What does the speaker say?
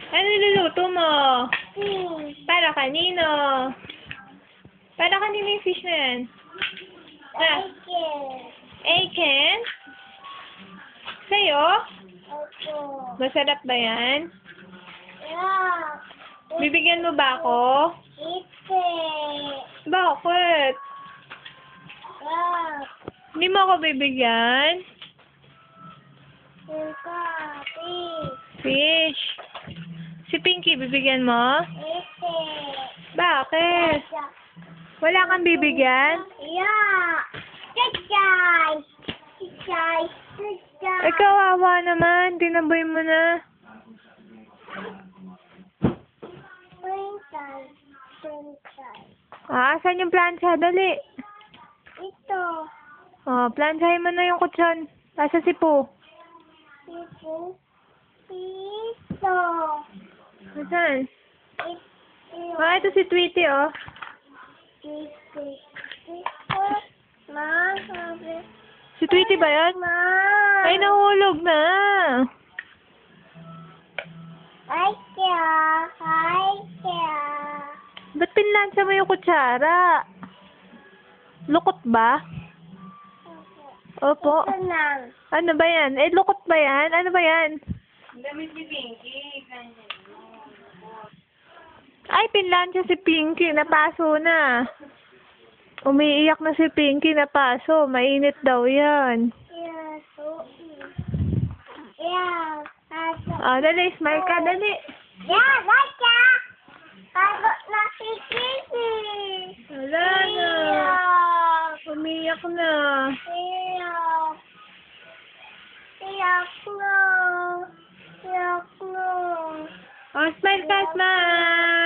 Ano niluluto mo? Para kanino? Para kanino yung fish na yan? Ah, Aiken? Sa'yo? Masarap ba yan? Bibigyan mo ba ako? Bakit? Hindi mo ako bibigyan? Fish. Si Pinky, bibigyan mo? Bakit? Wala kang bibigyan? Ay, kawawa naman. Tinaboy mo na. Saan yung plancha? Dali. Ito. Planchahin mo na yung kutsyon. Asa si Po? Ito. Saan? Ito si Tweety, oh. Si Tweety ba yan? Ay, nahulog na. Ba't pinlansya mo yung kutsara? Lukot ba? Opo. Ano ba yan? Lukot ba yan? Ano ba yan? Damit ni Pinky. Ay, pinlansya si Pinky. Napaso na. Umiiyak na si Pinky. Napaso. Mainit daw yan. Dali. Smile ka. Dali. Wala na. Umiiyak na. Smile ka. Smile.